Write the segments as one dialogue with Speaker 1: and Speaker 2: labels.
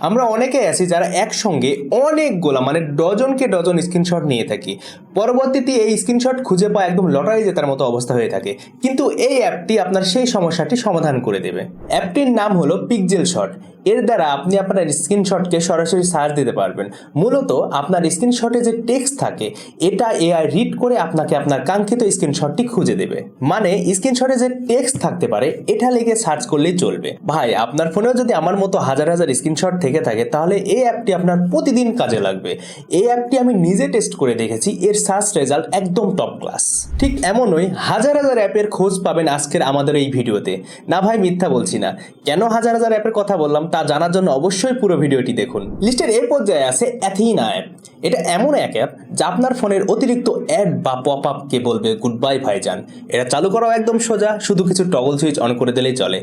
Speaker 1: আমরা অনেকেই আছি যারা একসঙ্গে অনেকগুলা মানে ডজনকে ডজন স্ক্রিনশট নিয়ে থাকি। পরবর্তীতে এই স্ক্রিনশট খুঁজে পাওয়া একদম লটারি জেতার মতো অবস্থা হয়ে থাকে। কিন্তু এই অ্যাপটি আপনার সেই সমস্যাটি সমাধান করে দেবে। অ্যাপটির নাম হলো পিক্সেল শট। এর দ্বারা আপনি আপনার স্ক্রিনশটকে সরাসরি সার্চ দিতে পারবেন। মূলত আপনার স্ক্রিনশটে যে টেক্সট থাকে এটা এআই রিড করে আপনাকে আপনার কাঙ্ক্ষিত স্ক্রিনশটটি খুঁজে দেবে। মানে স্ক্রিনশটে যে টেক্সট থাকতে পারে এটা লিখে সার্চ করলেই চলবে। ভাই, আপনার ফোনেও যদি আমার মতো হাজার হাজার স্ক্রিনশট থেকে থাকে তাহলে এই অ্যাপটি আপনার প্রতিদিন কাজে লাগবে। এই অ্যাপটি আমি নিজে টেস্ট করে দেখেছি, এর সার্চ রেজাল্ট একদম টপ ক্লাস। ঠিক এমনই হাজার হাজার অ্যাপের খোঁজ পাবেন আজকের আমাদের এই ভিডিওতে। না ভাই, মিথ্যা বলছি না। কেন হাজার হাজার অ্যাপের কথা বললাম তা জানার জন্য অবশ্যই পুরো ভিডিওটি দেখুন। লিস্টের এই পর্যায়ে আছে অ্যাথিনা অ্যাপ। এটা এমন এক অ্যাপ যা আপনার ফোনের অতিরিক্ত অ্যাড বা পপ আপকে বলবে গুড বাই ভাইজান। এটা চালু করাও একদম সোজা, শুধু কিছু টগল সুইচ অন করে দিলেই চলে।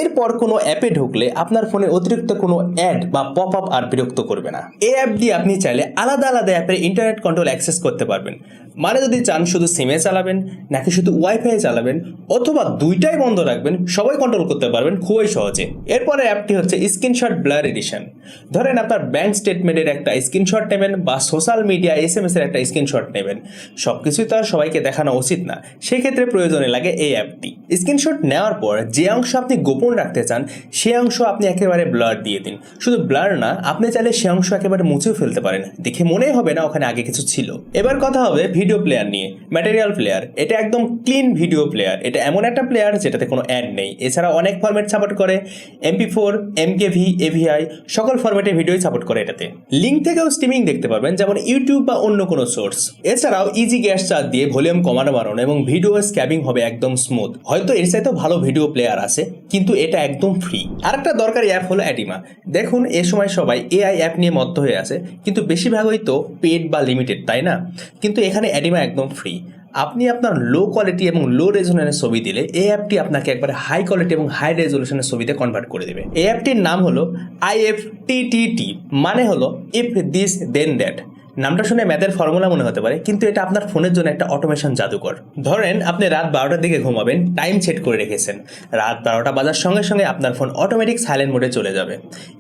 Speaker 1: এরপর কোনো অ্যাপে ঢুকলে আপনার ফোনে অতিরিক্ত কোনো অ্যাড বা পপ আপ আর বিরক্ত করবে না। এই অ্যাপ দিয়ে আপনি চাইলে আলাদা আলাদা অ্যাপের ইন্টারনেট কন্ট্রোল অ্যাক্সেস করতে পারবেন। মানে যদি চান শুধু সিমে চালাবেন, নাকি শুধু ওয়াইফাই চালাবেন, অথবা দুইটাই বন্ধ রাখবেন, সবাই কন্ট্রোল করতে পারবেন খুবই সহজে। এরপরে অ্যাপটি হচ্ছে স্ক্রিনশট ব্লার এডিশন। ধরেন আপনার ব্যাংক স্টেটমেন্টের একটা স্ক্রিনশট নেবেন বা সোশ্যাল মিডিয়া SMS এর একটা স্ক্রিনশট নেবেন। সবকিছুই তো আর সবাইকে দেখানো উচিত না, সেক্ষেত্রে প্রয়োজনে লাগে এই অ্যাপটি। স্ক্রিনশট নেওয়ার পর যে অংশ আপনি গোপন রাখতে চান সেই অংশ আপনি একেবারে ব্লার দিয়ে দিন। শুধু ব্লার না, আপনি চাইলে সে অংশ একেবারে মুছেও ফেলতে পারেন, দেখে মনেই হবে না ওখানে আগে কিছু ছিল। এবার কথা হবে ভিডিও প্লেয়ার নিয়ে। ম্যাটেরিয়াল প্লেয়ার এটা একদম ক্লিন ভিডিও প্লেয়ার। এটা এমন একটা প্লেয়ার যেটাতে কোনো অ্যাড নেই। এছাড়া অনেক ফরম্যাট সাপোর্ট করে, MP4, MKV, AVI সকল ফরম্যাটে ভিডিওই সাপোর্ট করে এটাতে। লিঙ্ক থেকেও স্ট্রিমিং দেখতে পারবেন, যেমন ইউটিউব বা অন্য কোনো সোর্স। এছাড়াও ইজি গ্যাস চার্জ দিয়ে ভলিউম কমানো বাড়ানো এবং ভিডিও স্ক্যাবিং হবে একদম স্মুথ। হয়তো এর চাইতেও ভালো ভিডিও প্লেয়ার আছে, কিন্তু এটা একদম ফ্রি। আরেকটা দরকারি অ্যাপ হলো অ্যাডিমা। দেখুন এ সময় সবাই AI অ্যাপ নিয়ে মত্ত হয়ে আছে, কিন্তু বেশিরভাগই তো পেড বা লিমিটেড, তাই না? কিন্তু এখানে অ্যাডিমা একদম ফ্রি। আপনি আপনার লো কোয়ালিটি এবং লো রেজলিউশনের ছবি দিলে এই অ্যাপটি আপনাকে একবারে হাই কোয়ালিটি এবং হাই রেজলিউশনের ছবিতে কনভার্ট করে দেবে। এই অ্যাপটির নাম হলো IFTTT, মানে হলো ইফ দিস দেন দ্যাট। নামটা শুনে ম্যাথের ফর্মুলা মনে হতে পারে, কিন্তু এটা আপনার ফোনের জন্য একটা অটোমেশন জাদুকর। ধরেন আপনি রাত 12টার দিকে ঘুমাবেন, টাইম সেট করে রেখেছেন। রাত 12টা বাজার সঙ্গে সঙ্গে আপনার ফোন অটোমেটিক সাইলেন্ট মোডে চলে যাবে।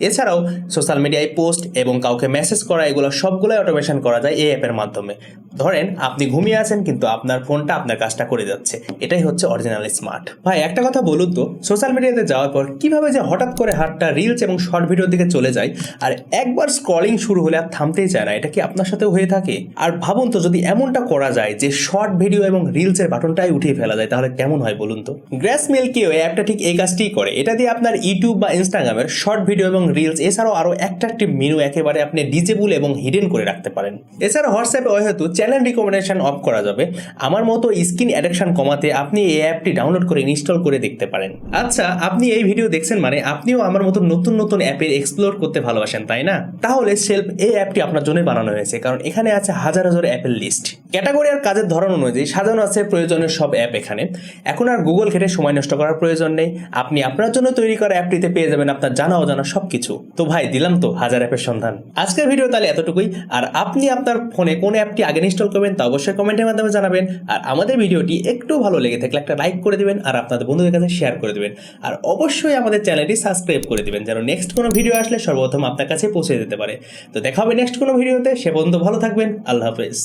Speaker 1: এছাড়াও সোশ্যাল মিডিয়ায় পোস্ট এবং কাউকে মেসেজ করা, এগুলো সবগুলোই অটোমেশন করা যায় এই অ্যাপের মাধ্যমে। ধরেন আপনি ঘুমিয়ে আছেন কিন্তু আপনার ফোনটা আপনার কাজটা করে যাচ্ছে। এটাই হচ্ছে অরিজিনাল স্মার্ট। ভাই, একটা কথা বলুন তো, সোশ্যাল মিডিয়াতে যাওয়ার পর কিভাবে যে হঠাৎ করে হাতটা রিলস এবং শর্ট ভিডিওর দিকে চলে যায়, আর একবার স্ক্রলিং শুরু হলে আর থামতেই চায় না। এটা কি আপনার সাথেও হয়ে থাকে? আর ভাবুন তো, যদি এমনটা করা যায় যে শর্ট ভিডিও এবং রিলসের বাটনটাই উঠিয়ে ফেলা যায়, তাহলে কেমন হয় বলুন তো? গ্র্যাস মিল্কিও এই অ্যাপটা ঠিক এই কাজটিই করে। এটা দিয়ে আপনার ইউটিউব বা ইনস্টাগ্রামের শর্ট ভিডিও এবং রিলস এছাড়াও আরো অ্যাট্রাকটিভ মেনু একেবারে আপনি ডিজেবল এবং হিডেন করে রাখতে পারেন। এছাড়া হোয়াটসঅ্যাপে হয়তো চ্যানেল রিকমেন্ডেশন অফ করা যাবে। আমার মতো স্ক্রিন অ্যাডিকশন কমাতে আপনি এই অ্যাপটি ডাউনলোড করে ইনস্টল করে দেখতে পারেন। আচ্ছা, আপনি এই ভিডিও দেখছেন মানে আপনিও আমার মতো নতুন নতুন অ্যাপের এক্সপ্লোর করতে ভালোবাসেন, তাই না? তাহলে সেলফ এই অ্যাপটি আপনার জন্যই বানানো হয়েছে, কারণ এখানে আছে হাজার হাজার অ্যাপের লিস্ট। ক্যাটাগরি আর কাজের ধরন অনুযায়ী সাজানো আছে প্রয়োজনীয় সব অ্যাপ এখানে। এখন আর গুগল ঘেটে সময় নষ্ট করার প্রয়োজন নেই। আপনি আপনার জন্য তৈরি করা অ্যাপটিতে পেয়ে যাবেন আপনার জানা অজানা সবকিছু। তো ভাই, দিলাম তো হাজার অ্যাপের সন্ধান। আজকের ভিডিও তাহলে এতটুকুই। আর আপনি আপনার ফোনে কোন অ্যাপটি আগে ইনস্টল করবেন তা অবশ্যই কমেন্টের মাধ্যমে জানাবেন। আর আমাদের ভিডিওটি একটু ভালো লেগে থাকলে একটা লাইক করে দিবেন আর আপনাদের বন্ধুদের কাছে শেয়ার করে দিবেন। আর অবশ্যই আমাদের চ্যানেলটি সাবস্ক্রাইব করে দিবেন, যেন নেক্সট কোনো ভিডিও আসলে সর্বপ্রথম আপনার কাছে পৌঁছে যেতে পারে। তো দেখা হবে নেক্সট কোনো ভিডিওতে। সে পর্যন্ত ভালো থাকবেন। আল্লাহ হাফেজ।